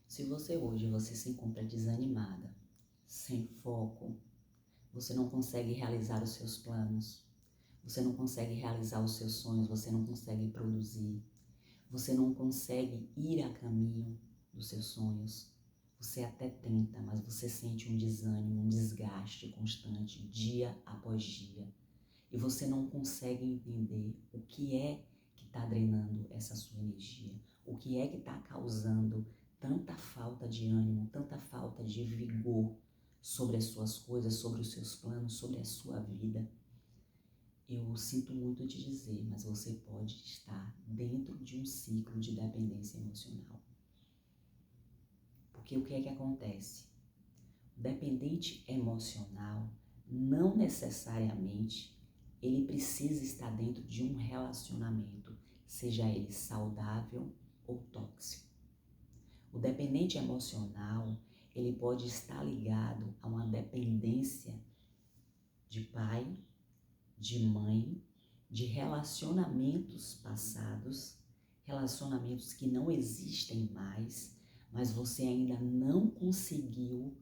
Se você se encontra desanimada, sem foco, você não consegue realizar os seus planos, você não consegue realizar os seus sonhos, você não consegue produzir, você não consegue ir a caminho dos seus sonhos. Você até tenta, mas você sente um desânimo, um desgaste constante, dia após dia. E você não consegue entender o que é que está drenando essa sua energia, o que é que está causando tanta falta de ânimo, tanta falta de vigor sobre as suas coisas, sobre os seus planos, sobre a sua vida. Eu sinto muito te dizer, mas você pode estar dentro de um ciclo de dependência emocional. Porque o que é que acontece? O dependente emocional não necessariamente ele precisa estar dentro de um relacionamento, seja ele saudável ou tóxico. O dependente emocional, ele pode estar ligado a uma dependência de pai, de mãe, de relacionamentos passados, relacionamentos que não existem mais, mas você ainda não conseguiu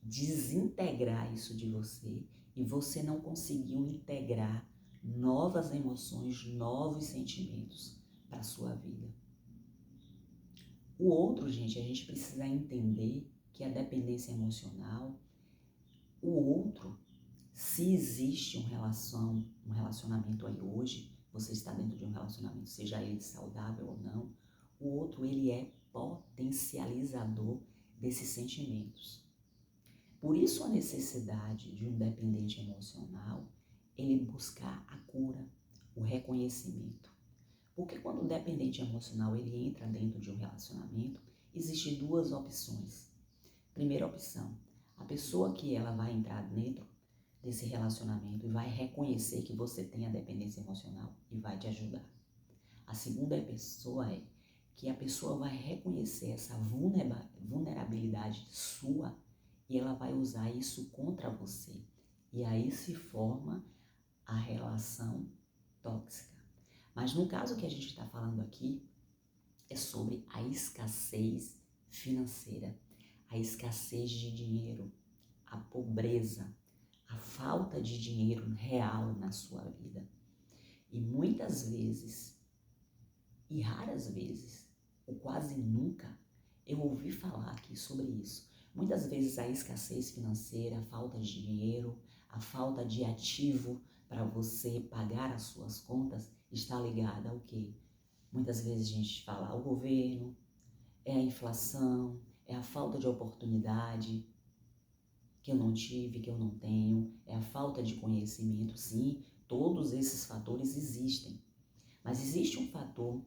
desintegrar isso de você e você não conseguiu integrar novas emoções, novos sentimentos para a sua vida. O outro, gente, a gente precisa entender que a dependência emocional, o outro, se existe um relacionamento aí hoje, você está dentro de um relacionamento, seja ele saudável ou não, o outro ele é potencializador desses sentimentos. Por isso a necessidade de um dependente emocional, ele buscar a cura, o reconhecimento. Porque quando o dependente emocional ele entra dentro de um relacionamento, existem duas opções. Primeira opção, a pessoa que ela vai entrar dentro desse relacionamento e vai reconhecer que você tem a dependência emocional e vai te ajudar. A segunda pessoa é que a pessoa vai reconhecer essa vulnerabilidade sua e ela vai usar isso contra você. E aí se forma a relação tóxica. Mas no caso que a gente está falando aqui, é sobre a escassez financeira, a escassez de dinheiro, a pobreza, a falta de dinheiro real na sua vida. E muitas vezes, e raras vezes, ou quase nunca, eu ouvi falar aqui sobre isso. Muitas vezes a escassez financeira, a falta de dinheiro, a falta de ativo para você pagar as suas contas está ligada ao quê? Muitas vezes a gente fala ao governo, é a inflação, é a falta de oportunidade que eu não tive, que eu não tenho, é a falta de conhecimento. Sim, todos esses fatores existem, mas existe um fator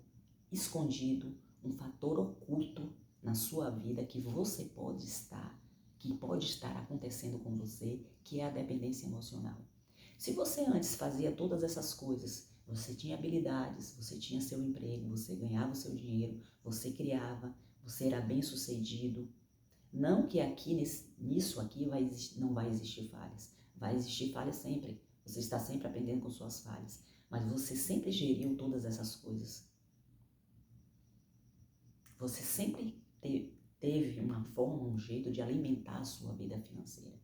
escondido, um fator oculto na sua vida que você pode estar, que pode estar acontecendo com você, que é a dependência emocional. Se você antes fazia todas essas coisas, você tinha habilidades, você tinha seu emprego, você ganhava o seu dinheiro, você criava, você era bem-sucedido. Não que aqui nisso aqui não vai existir falhas. Vai existir falhas sempre. Você está sempre aprendendo com suas falhas. Mas você sempre geriu todas essas coisas. Você sempre teve uma forma, um jeito de alimentar a sua vida financeira.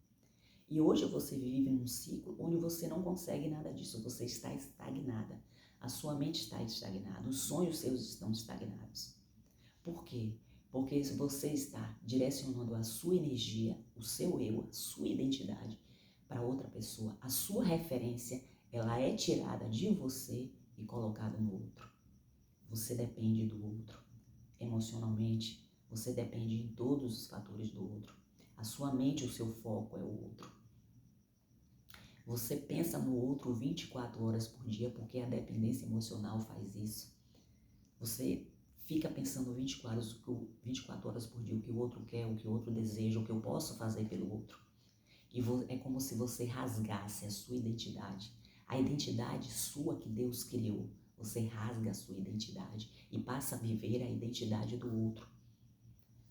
E hoje você vive num ciclo onde você não consegue nada disso, você está estagnada. A sua mente está estagnada, os sonhos seus estão estagnados. Por quê? Porque você está direcionando a sua energia, o seu eu, a sua identidade para outra pessoa. A sua referência, ela é tirada de você e colocada no outro. Você depende do outro. Emocionalmente, você depende em todos os fatores do outro. A sua mente, o seu foco é o outro. Você pensa no outro 24 horas por dia porque a dependência emocional faz isso. Você fica pensando 24 horas por dia o que o outro quer, o que o outro deseja, o que eu posso fazer pelo outro. E é como se você rasgasse a sua identidade. A identidade sua que Deus criou. Você rasga a sua identidade e passa a viver a identidade do outro.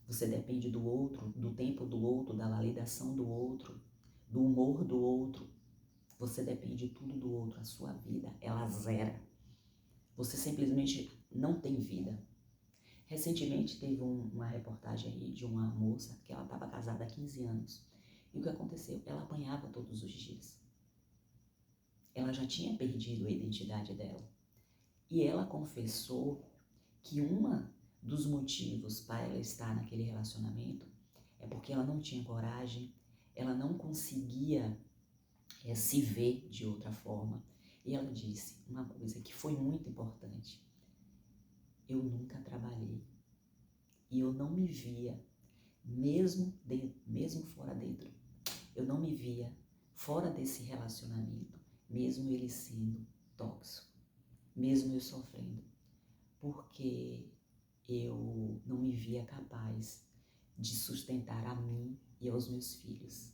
Você depende do outro, do tempo do outro, da validação do outro, do humor do outro. Você depende tudo do outro. A sua vida, ela zera. Você simplesmente não tem vida. Recentemente teve uma reportagem aí de uma moça que ela estava casada há 15 anos. E o que aconteceu? Ela apanhava todos os dias. Ela já tinha perdido a identidade dela. E ela confessou que dos motivos para ela estar naquele relacionamento é porque ela não tinha coragem, ela não conseguia se ver de outra forma. E ela disse uma coisa que foi muito importante. Eu nunca trabalhei e eu não me via, mesmo fora dentro, eu não me via fora desse relacionamento, mesmo ele sendo tóxico, mesmo eu sofrendo, porque eu não me via capaz de sustentar a mim e aos meus filhos.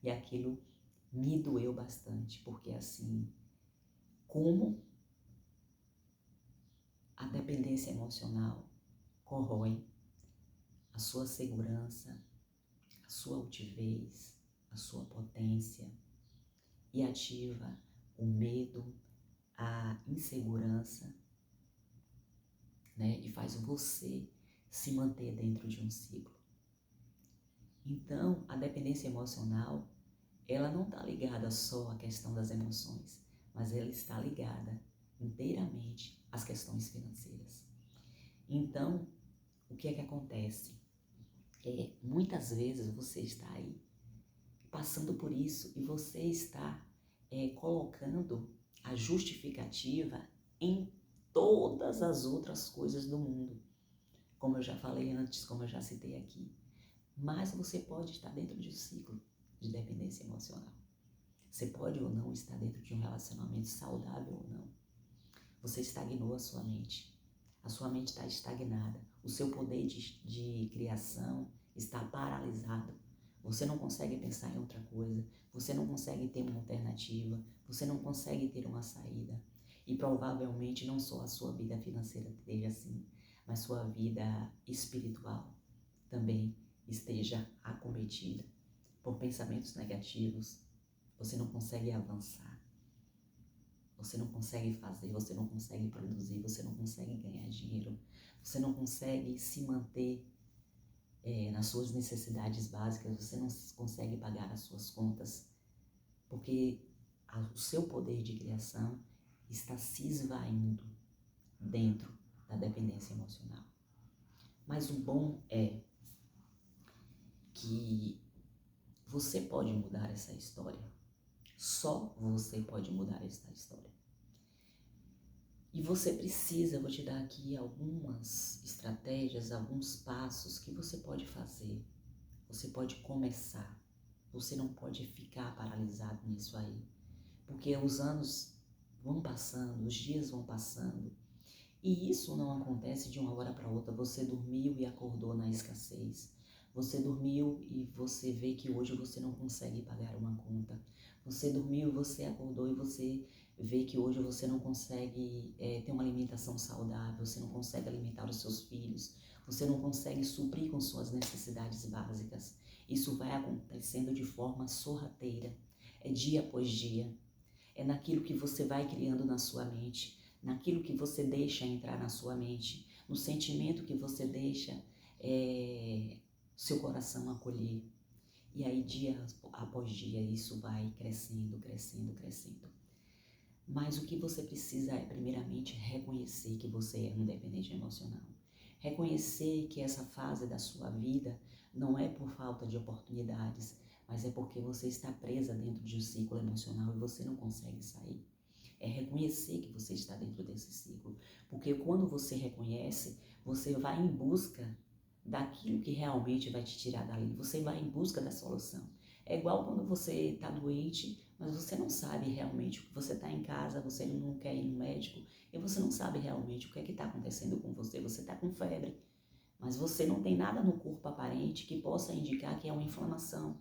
E aquilo me doeu bastante, porque assim, como a dependência emocional corrói a sua segurança, a sua altivez, a sua potência e ativa o medo, a insegurança, né? E faz você se manter dentro de um ciclo. Então, a dependência emocional, ela não está ligada só à questão das emoções, mas ela está ligada inteiramente às questões financeiras. Então, o que é que acontece? Muitas vezes você está aí passando por isso e você está colocando a justificativa em todas as outras coisas do mundo, como eu já falei antes, como eu já citei aqui. Mas você pode estar dentro de um ciclo de dependência emocional. Você pode ou não estar dentro de um relacionamento saudável ou não. Você estagnou a sua mente. A sua mente está estagnada. O seu poder de criação está paralisado. Você não consegue pensar em outra coisa. Você não consegue ter uma alternativa. Você não consegue ter uma saída. E provavelmente não só a sua vida financeira esteja assim, mas sua vida espiritual também esteja acometida por pensamentos negativos. Você não consegue avançar. Você não consegue fazer, você não consegue produzir, você não consegue ganhar dinheiro, você não consegue se manter nas suas necessidades básicas, você não consegue pagar as suas contas, porque o seu poder de criação está se esvaindo dentro da dependência emocional. Mas o bom é que você pode mudar essa história. Só você pode mudar essa história. E você precisa, eu vou te dar aqui algumas estratégias, alguns passos que você pode fazer. Você pode começar. Você não pode ficar paralisado nisso aí. Porque os anos vão passando, os dias vão passando. E isso não acontece de uma hora para outra. Você dormiu e acordou na escassez. Você dormiu e você vê que hoje você não consegue pagar uma conta. Você dormiu, você acordou e você vê que hoje você não consegue ter uma alimentação saudável, você não consegue alimentar os seus filhos, você não consegue suprir com suas necessidades básicas. Isso vai acontecendo de forma sorrateira, é dia após dia, é naquilo que você vai criando na sua mente, naquilo que você deixa entrar na sua mente, no sentimento que você deixa seu coração acolher. E aí, dia após dia, isso vai crescendo, crescendo, crescendo. Mas o que você precisa é, primeiramente, reconhecer que você é um dependente emocional. Reconhecer que essa fase da sua vida não é por falta de oportunidades, mas é porque você está presa dentro de um ciclo emocional e você não consegue sair. É reconhecer que você está dentro desse ciclo. Porque quando você reconhece, você vai em busca daquilo que realmente vai te tirar dali. Você vai em busca da solução. É igual quando você está doente, mas você não sabe realmente o que você está em casa, você não quer ir no médico e você não sabe realmente o que é que está acontecendo com você. Você está com febre, mas você não tem nada no corpo aparente que possa indicar que é uma inflamação.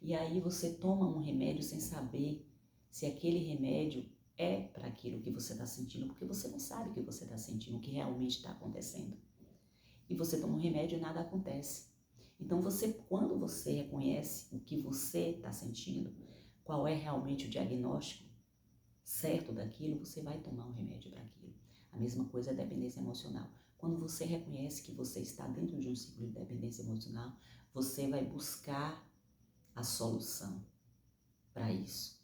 E aí você toma um remédio sem saber se aquele remédio é para aquilo que você está sentindo, porque você não sabe o que você está sentindo, o que realmente está acontecendo. E você toma um remédio e nada acontece. Então, quando você reconhece o que você está sentindo, qual é realmente o diagnóstico certo daquilo, você vai tomar um remédio para aquilo. A mesma coisa é a dependência emocional. Quando você reconhece que você está dentro de um ciclo de dependência emocional, você vai buscar a solução para isso.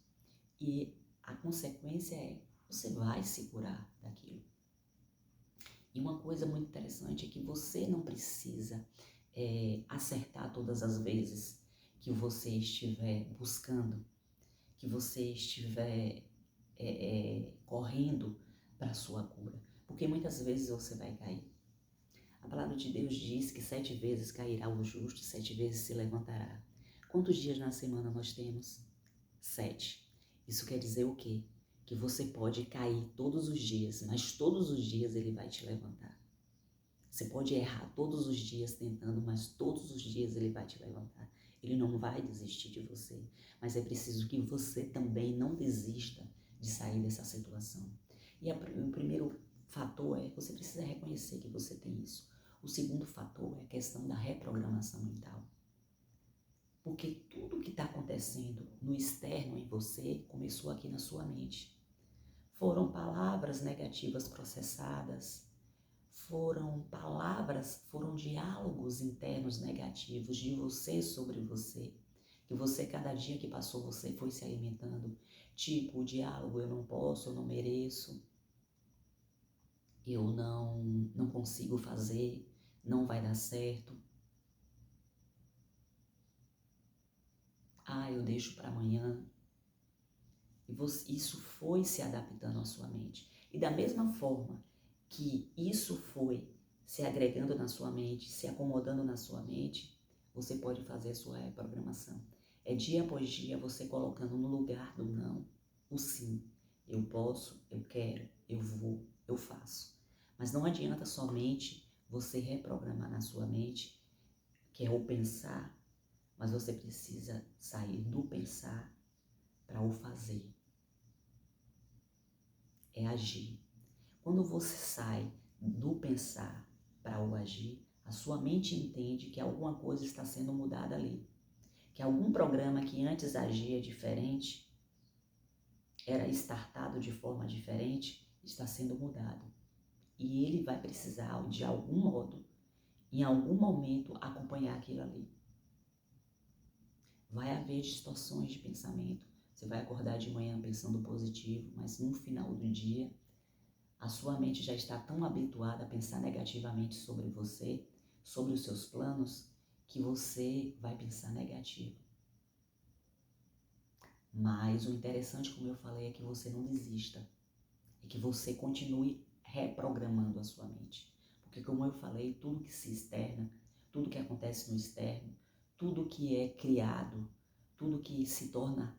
E a consequência é, você vai se curar daquilo. E uma coisa muito interessante é que você não precisa acertar todas as vezes que você estiver buscando, que você estiver correndo para a sua cura. Porque muitas vezes você vai cair. A palavra de Deus diz que 7 vezes cairá o justo, 7 vezes se levantará. Quantos dias na semana nós temos? 7. Isso quer dizer o quê? Que você pode cair todos os dias, mas todos os dias ele vai te levantar. Você pode errar todos os dias tentando, mas todos os dias ele vai te levantar. Ele não vai desistir de você, mas é preciso que você também não desista de sair dessa situação. E o primeiro fator é que você precisa reconhecer que você tem isso. O segundo fator é a questão da reprogramação mental. Porque tudo que está acontecendo no externo em você começou aqui na sua mente. Foram palavras negativas processadas, foram diálogos internos negativos de você sobre você, que você, cada dia que passou, você foi se alimentando. Tipo, o diálogo, eu não posso, eu não mereço, eu não consigo fazer, não vai dar certo. Eu deixo para amanhã. E isso foi se adaptando à sua mente. E da mesma forma que isso foi se agregando na sua mente, se acomodando na sua mente, você pode fazer a sua reprogramação. É dia após dia você colocando no lugar do não, o sim. Eu posso, eu quero, eu vou, eu faço. Mas não adianta somente você reprogramar na sua mente, que é o pensar, mas você precisa sair do pensar para o fazer. É agir. Quando você sai do pensar para o agir, a sua mente entende que alguma coisa está sendo mudada ali. Que algum programa que antes agia diferente, era startado de forma diferente, está sendo mudado. E ele vai precisar, de algum modo, em algum momento, acompanhar aquilo ali. Vai haver distorções de pensamento. Você vai acordar de manhã pensando positivo, mas no final do dia, a sua mente já está tão habituada a pensar negativamente sobre você, sobre os seus planos, que você vai pensar negativo. Mas o interessante, como eu falei, é que você não desista. É que você continue reprogramando a sua mente. Porque, como eu falei, tudo que se externa, tudo que acontece no externo, tudo que é criado, tudo que se torna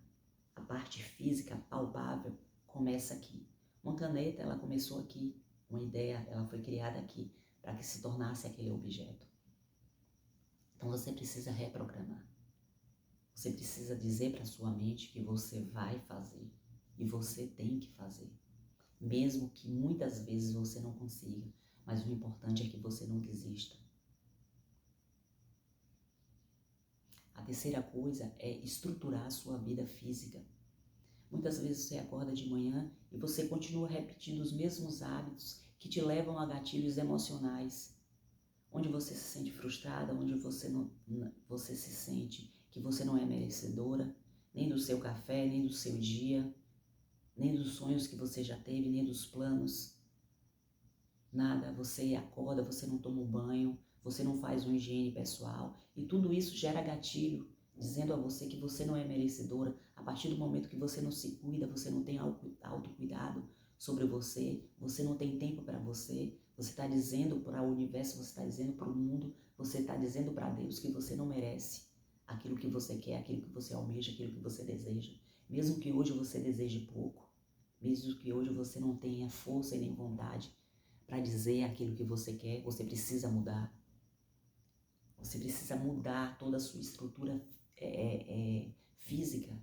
a parte física palpável, começa aqui. Uma caneta, ela começou aqui. Uma ideia, ela foi criada aqui para que se tornasse aquele objeto. Então você precisa reprogramar. Você precisa dizer para sua mente que você vai fazer e você tem que fazer. Mesmo que muitas vezes você não consiga, mas o importante é que você não desista. A terceira coisa é estruturar a sua vida física. Muitas vezes você acorda de manhã e você continua repetindo os mesmos hábitos que te levam a gatilhos emocionais, onde você se sente frustrada, onde você se sente que você não é merecedora, nem do seu café, nem do seu dia, nem dos sonhos que você já teve, nem dos planos. Nada, você acorda, você não toma um banho, você não faz uma higiene pessoal e tudo isso gera gatilho, dizendo a você que você não é merecedora. A partir do momento que você não se cuida, você não tem autocuidado sobre você, você não tem tempo para você está dizendo para o universo, você está dizendo para o mundo, você está dizendo para Deus que você não merece aquilo que você quer, aquilo que você almeja, aquilo que você deseja. Mesmo que hoje você deseje pouco, mesmo que hoje você não tenha força e nem vontade para dizer aquilo que você quer, você precisa mudar. Você precisa mudar toda a sua estrutura física.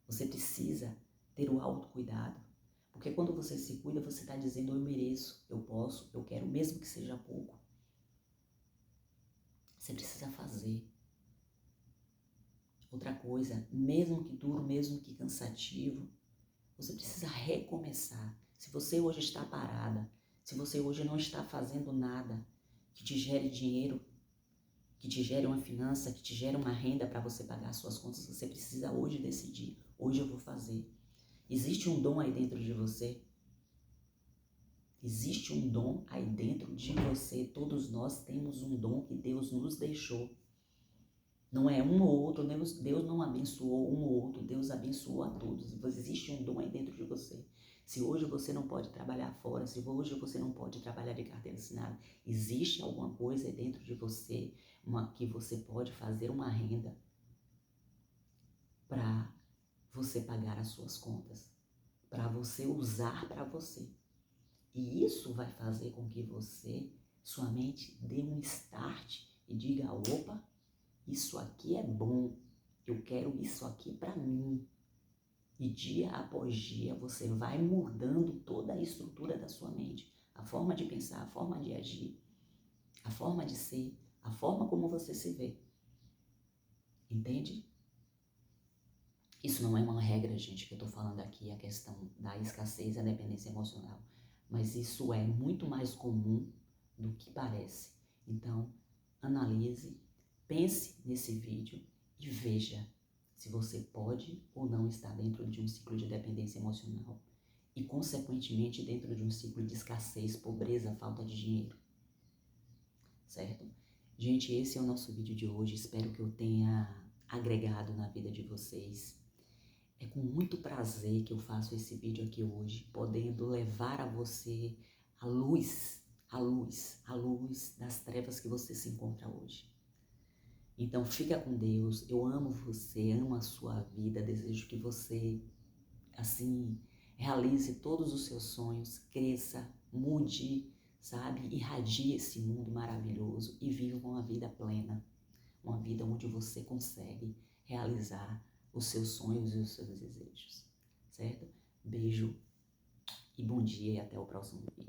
Você precisa ter o autocuidado. Porque quando você se cuida, você está dizendo, eu mereço, eu posso, eu quero, mesmo que seja pouco. Você precisa fazer. Outra coisa, mesmo que duro, mesmo que cansativo, você precisa recomeçar. Se você hoje está parada, Se você hoje não está fazendo nada que te gere dinheiro, que te gere uma finança, que te gere uma renda para você pagar as suas contas, você precisa hoje decidir. Hoje eu vou fazer. Existe um dom aí dentro de você? Existe um dom aí dentro de você. Todos nós temos um dom que Deus nos deixou. Não é um ou outro, Deus não abençoou um ou outro, Deus abençoou a todos. Existe um dom aí dentro de você. Se hoje você não pode trabalhar fora, se hoje você não pode trabalhar de carteira assinada, existe alguma coisa aí dentro de você que você pode fazer uma renda para você pagar as suas contas, para você usar para você. E isso vai fazer com que você, sua mente, dê um start e diga, opa, isso aqui é bom, eu quero isso aqui para mim. E dia após dia você vai mudando toda a estrutura da sua mente, a forma de pensar, a forma de agir, a forma de ser, a forma como você se vê. Entende? Isso não é uma regra, gente, que eu estou falando aqui, a questão da escassez e a dependência emocional. Mas isso é muito mais comum do que parece. Então, analise, pense nesse vídeo e veja se você pode ou não estar dentro de um ciclo de dependência emocional e, consequentemente, dentro de um ciclo de escassez, pobreza, falta de dinheiro. Certo? Gente, esse é o nosso vídeo de hoje. Espero que eu tenha agregado na vida de vocês. É com muito prazer que eu faço esse vídeo aqui hoje, podendo levar a você a luz das trevas que você se encontra hoje. Então fica com Deus, eu amo você, amo a sua vida, desejo que você, assim, realize todos os seus sonhos, cresça, mude, sabe? Irradie esse mundo maravilhoso e viva uma vida plena, uma vida onde você consegue realizar os seus sonhos e os seus desejos, certo? Beijo e bom dia e até o próximo vídeo.